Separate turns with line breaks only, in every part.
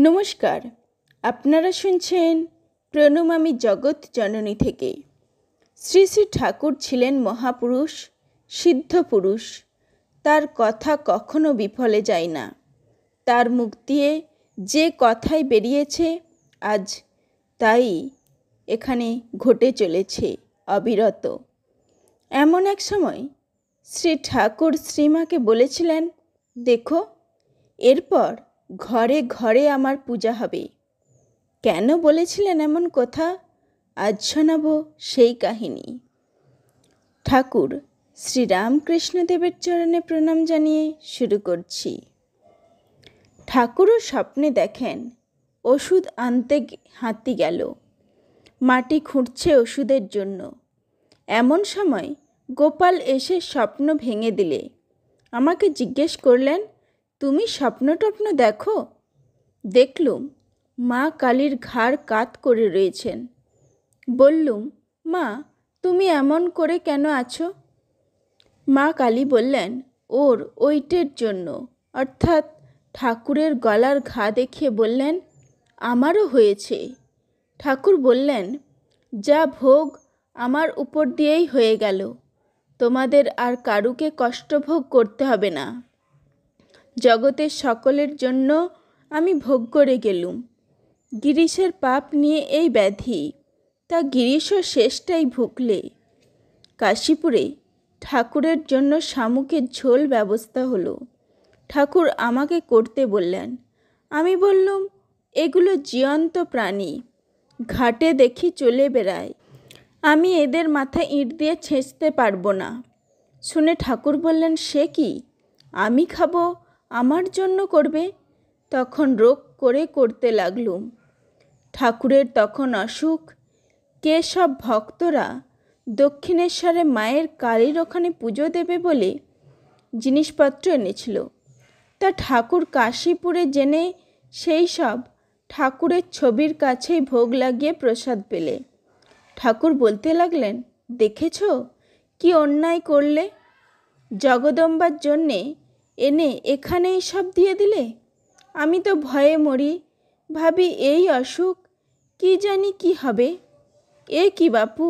নমস্কার, আপনারা শুনছেন প্রণমামী জগৎ জননী থেকে। শ্রী শ্রী ঠাকুর ছিলেন মহাপুরুষ, সিদ্ধ পুরুষ। তার কথা কখনো বিফলে যায় না। তার মুখ দিয়ে যে কথাই বেরিয়েছে আজ তাই এখানে ঘটে চলেছে অবিরত। এমন এক সময় শ্রী ঠাকুর শ্রীমাকে বলেছিলেন, দেখো, এরপর ঘরে ঘরে আমার পূজা হবে। কেন বলেছিলেন এমন কথা, আজ শোনাব সেই কাহিনী। ঠাকুর শ্রীরামকৃষ্ণদেবের চরণে প্রণাম জানিয়ে শুরু করছি। ঠাকুরও স্বপ্নে দেখেন ওষুধ আনতে হাতি গেল, মাটি খুঁড়ছে ওষুধের জন্য। এমন সময় গোপাল এসে স্বপ্ন ভেঙে দিলে আমাকে জিজ্ঞেস করলেন, তুমি স্বপ্ন টপ্ন দেখো? দেখলুম মা কালীর ঘাড় কাত করে রয়েছেন। বললুম, মা, তুমি এমন করে কেন আছো? মা কালী বললেন, ওর ওইটের জন্য, অর্থাৎ ঠাকুরের গলার ঘা দেখিয়ে বললেন, আমারও হয়েছে। ঠাকুর বললেন, যা ভোগ আমার উপর দিয়েই হয়ে গেল, তোমাদের আর কারুকে কষ্ট ভোগ করতে হবে না। জগতের সকলের জন্য আমি ভোগ করে গেলুম। গিরিশের পাপ নিয়ে এই ব্যাধি, তা গিরিশও শেষটাই ভুগলে। কাশীপুরে ঠাকুরের জন্য শামুকের ঝোল ব্যবস্থা হলো। ঠাকুর আমাকে করতে বললেন। আমি বললুম, এগুলো জীবন্ত প্রাণী, ঘাটে দেখি চলে বেড়ায়, আমি এদের মাথায় ইঁট দিয়ে ছেঁচতে পারবো না। শুনে ঠাকুর বললেন, সে কি, আমি খাবো, আমার জন্য করবে? তখন রোগ করে করতে লাগলুম। ঠাকুরের তখন অসুখ। কে সব ভক্তরা দক্ষিণেশ্বরে মায়ের কালীর ওখানে পুজো দেবে বলে জিনিসপত্র এনেছিল। তা ঠাকুর কাশীপুরে জেনে সেই সব ঠাকুরের ছবির কাছেই ভোগ লাগিয়ে প্রসাদ পেলে। ঠাকুর বলতে লাগলেন, দেখেছ কি অন্যায় করলে? জগদম্বার জন্যে এনে এখানেই সব দিয়ে দিলে। আমি তো ভয়ে মরি, ভাবি এই অসুখ, কি জানি কি হবে। এ কি বাপু,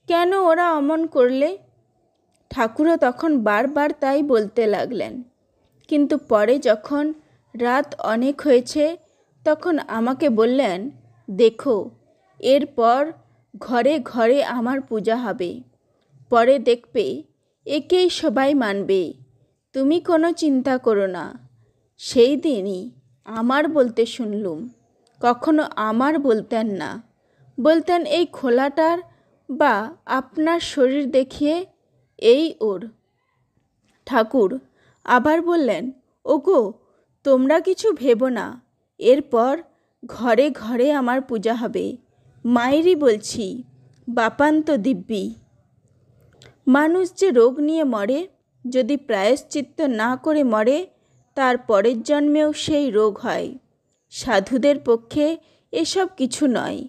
কেন ওরা অমন করলে? ঠাকুরও তখন বারবার তাই বলতে লাগলেন। কিন্তু পরে যখন রাত অনেক হয়েছে তখন আমাকে বললেন, দেখো, এরপর ঘরে ঘরে আমার পূজা হবে। পরে দেখবে একেই সবাই মানবে, তুমি কোনো চিন্তা করো না। সেই দিনই আমার বলতে শুনলুম। কখনো আমার বলতেন না, বলতেন এই খোলাটার বা আপনার শরীর দেখিয়ে এই ওর। ঠাকুর আবার বললেন, ওগো, তোমরা কিছু ভেবো না, এরপর ঘরে ঘরে আমার পূজা হবে। মায়েরই বলছি, বাপান্ত দিব্যি। মানুষ যে রোগ নিয়ে মরে, যদি প্রায়শ্চিত্ত না করে মরে, তার পরের জন্মেও সেই রোগ হয়। সাধুদের পক্ষে এসব কিছু নয়।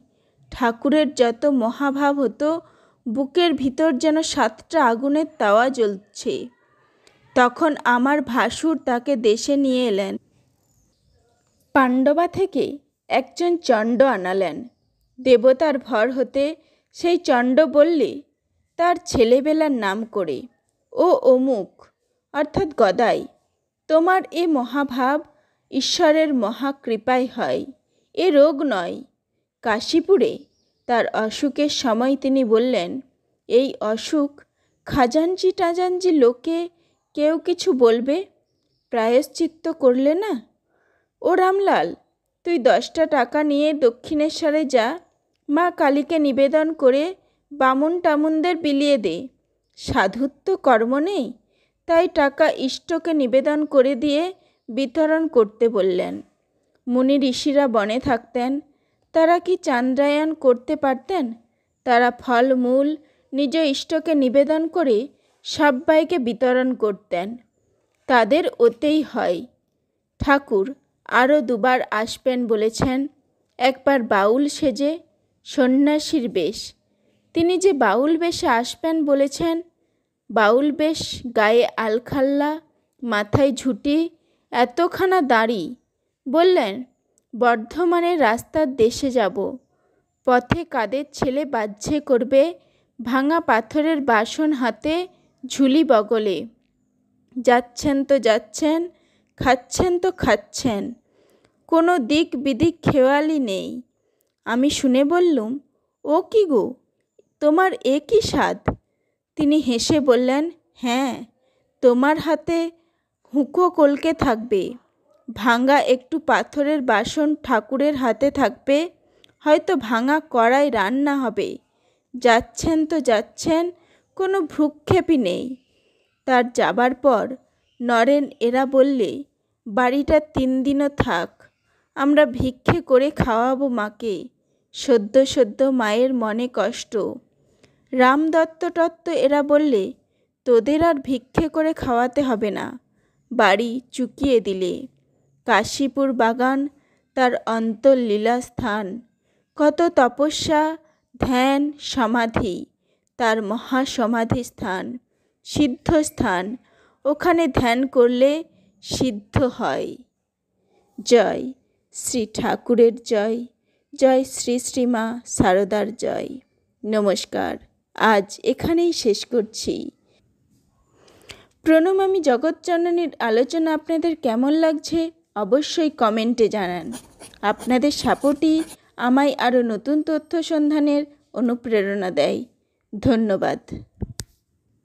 ঠাকুরের যত মহাভাব হতো, বুকের ভিতর যেন 7টা আগুনের তাওয়া জ্বলছে। তখন আমার ভাসুর তাকে দেশে নিয়ে এলেন। পাণ্ডবা থেকে একজন চণ্ড আনালেন। দেবতার ভর হতে সেই চণ্ড বললে তার ছেলেবেলার নাম করে, ও অমুক, অর্থাৎ গদাই, তোমার এ মহাভাব ঈশ্বরের মহাকৃপায় হয়, এ রোগ নয়। কাশীপুরে তার অসুখের সময় তিনি বললেন, এই অসুখ খাজাঞ্চি টাজাঞ্চি লোকে কেউ কিছু বলবে, প্রায়শ্চিত্ত করলে না। ও রামলাল, তুই 10টা টাকা নিয়ে দক্ষিণেশ্বরে যা, মা কালীকে নিবেদন করে বামুন টামুনদের বিলিয়ে দে। সাধুর তো কর্ম নেই, তাই টাকা ইষ্টকে নিবেদন করে দিয়ে বিতরণ করতে বললেন। মুনি ঋষিরা বনে থাকতেন, তারা কি চান্দ্রায়ণ করতে পারতেন? তারা ফলমূল নিজ ইষ্টকে নিবেদন করে সব্বাইকে বিতরণ করতেন। তাদের ওতেই হয়। ঠাকুর আরও 2বার আসবেন বলেছেন। একবার বাউল সেজে, সন্ন্যাসীর বেশ। তিনি যে বাউল বেশে আসবেন বলেছেন, বাউল বেশ, গায়ে আলখাল্লা, মাথায় ঝুঁটি, এতখানা দাড়ি। বললেন, বর্ধমানের রাস্তার দেশে যাব। পথে কাদের ছেলে বাহ্যে করবে, ভাঙা পাথরের বাসন হাতে, ঝুলি বগলে। যাচ্ছেন তো যাচ্ছেন, খাচ্ছেন তো খাচ্ছেন, কোনো দিক বিদিক খেয়ালই নেই। আমি শুনে বললুম, ও কি গো, তোমার এ কী স্বাদ? তিনি হেসে বললেন, হ্যাঁ, তোমার হাতে হুঁকো কলকে থাকবে, ভাঙা একটু পাথরের বাসন ঠাকুরের হাতে থাকবে, হয়তো ভাঙা কড়াই রান্না হবে। যাচ্ছেন তো যাচ্ছেন, কোনো ভ্রুক্ষেপই নেই। তার যাবার পর নরেন এরা বললে, বাড়িটা 3 দিনও থাক, আমরা ভিক্ষে করে খাওয়াবো মাকে। সদ্য সদ্য মায়ের মনে কষ্ট। রামদত্ত টত্ত এরা বললে, তোদের আর ভিক্ষে করে খাওয়াতে হবে না, বাড়ি চুকিয়ে দিলে। কাশীপুর বাগান তার অন্তর্লীলা স্থান, কত তপস্যা, ধ্যান, সমাধি তার মহাসমাধি স্থান, সিদ্ধস্থান। ওখানে ধ্যান করলে সিদ্ধ হয়। জয় শ্রী ঠাকুরের জয়, জয় শ্রী শ্রীমা সারদার জয়। নমস্কার, আজ এখানেই শেষ করছি। প্রণমামী জগৎজননীর আলোচনা আপনাদের কেমন লাগছে অবশ্যই কমেন্টে জানান। আপনাদের সাপোর্টই আমায় আরও নতুন তথ্য সন্ধানের অনুপ্রেরণা দেয়। ধন্যবাদ।